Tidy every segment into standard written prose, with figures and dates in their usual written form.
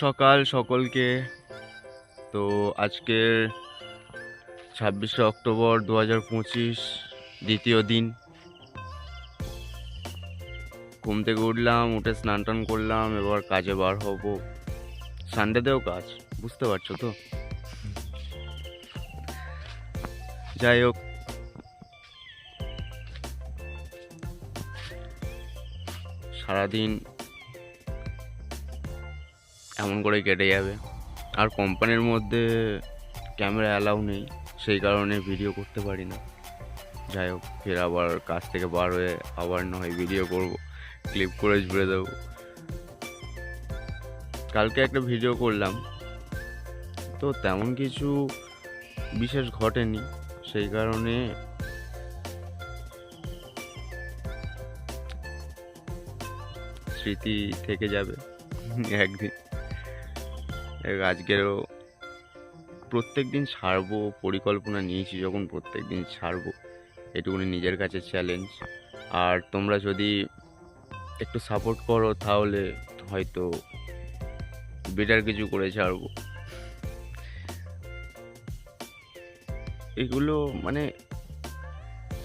সকাল সকলকে। তো আজকের 26শে অক্টোবর 2025 দ্বিতীয় দিন। ঘুম থেকে উঠলাম, উঠে স্নান টান করলাম, এবার কাজে বার হব। সানডেতেও কাজ, বুঝতে পারছো তো। যাই হোক, সারাদিন এমন করে কেটে যাবে। আর কোম্পানির মধ্যে ক্যামেরা অ্যালাউ নেই, সেই কারণে ভিডিও করতে পারি না। যাই হোক, ফের আবার কাজ থেকে বার হয়ে আবার না হয় ভিডিও করব, ক্লিপ করে জুড়ে দেবো। কালকে একটা ভিডিও করলাম, তো তেমন কিছু বিশেষ ঘটেনি, সেই কারণে স্মৃতি থেকে যাবে একদিন। আজকেরও প্রত্যেক দিন ছাড়বো পরিকল্পনা নিয়েছি, যখন প্রত্যেক দিন ছাড়বো, এটুকুনি নিজের কাছে চ্যালেঞ্জ। আর তোমরা যদি একটু সাপোর্ট করো তাহলে হয়তো বেটার কিছু করে ছাড়বো। এগুলো মানে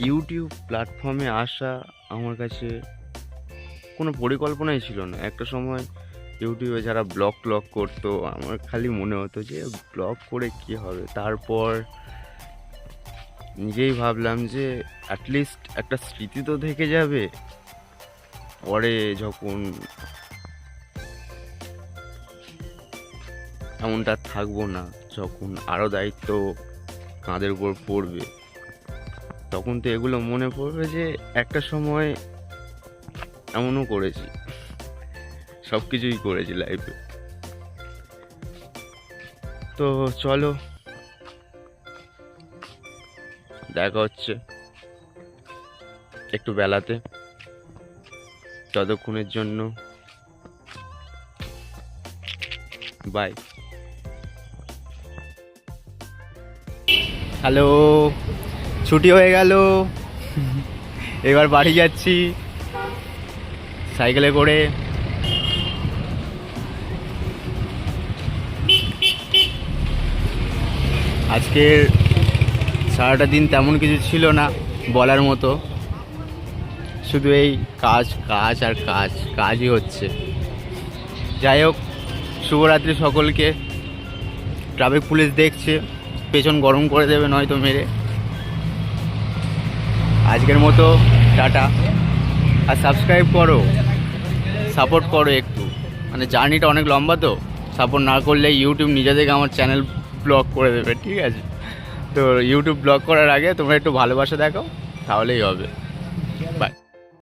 ইউটিউব প্ল্যাটফর্মে আসা আমার কাছে কোনো পরিকল্পনাই ছিল না। একটা সময় ইউটিউবে যারা ব্লগ করতো, আমার খালি মনে হতো যে ব্লগ করে কি হবে। তারপর নিজেই ভাবলাম যে অ্যাটলিস্ট একটা স্মৃতি তো থেকে যাবে। পরে যখন এমনটা থাকবো না, যখন আরও দায়িত্ব কাঁধের উপর পড়বে, তখন তো এগুলো মনে পড়বে যে একটা সময় এমনও করেছি, সব কিছুই করেছি লাইফে। তো চলো, দেখা হচ্ছে একটু বেলাতে। ততক্ষণের জন্য বাই। হ্যালো, ছুটি হয়ে গেল, এবার বাড়ি যাচ্ছি সাইকেলে করে। আজকের সারাটা দিন তেমন কিছু ছিল না বলার মতো, শুধু এই কাজ কাজ আর কাজ, কাজই হচ্ছে। যাই হোক, শুভরাত্রি সকলকে। ট্রাফিক পুলিশ দেখছে, পেছন গরম করে দেবে নয়তো মেরে। আজকের মতো টাটা। আর সাবস্ক্রাইব করো, সাপোর্ট করো একটু। মানে জার্নিটা অনেক লম্বা, তো সাপোর্ট না করলে ইউটিউব নিজে থেকে আমার চ্যানেল ব্লক করে দেবে, ঠিক আছে? তো ইউটিউব ব্লক করার আগে তোমরা একটু ভালোবাসা দেখাও, তাহলেই হবে।